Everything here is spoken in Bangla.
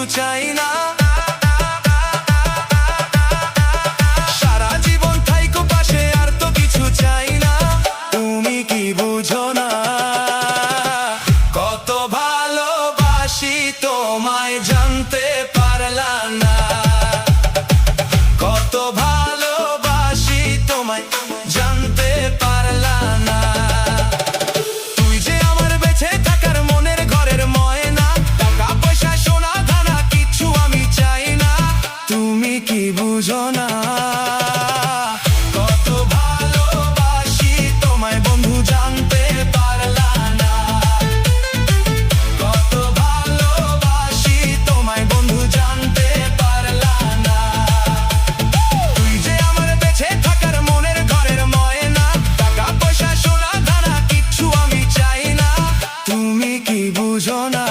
চাই না। সারা জীবন থাইকো পাশে, আর তো কিছু চাই না। তুমি কি বুঝো না কত ভালোবাসি তোমায়, জানতে পারলা না। কত ভালোবাসি তোমায়, জানতে পারলা না। তুই যে আমার বেঁচে থাকার মনের ঘরের ময়না, টাকা পয়সা সোনা দানা কিছু আমি চাই না। তুমি কি বুঝো না কত ভালোবাসি তোমায় বন্ধু, জানতে পারলা না। কত ভালোবাসি তোমায় বন্ধু, জানতে পারলা না। তুই যে আমার বেঁচে থাকার মনের ঘরের ময়না, টাকা পয়সা সোনা দানা কিচ্ছু আমি চাই না। তুমি কি বুঝো না।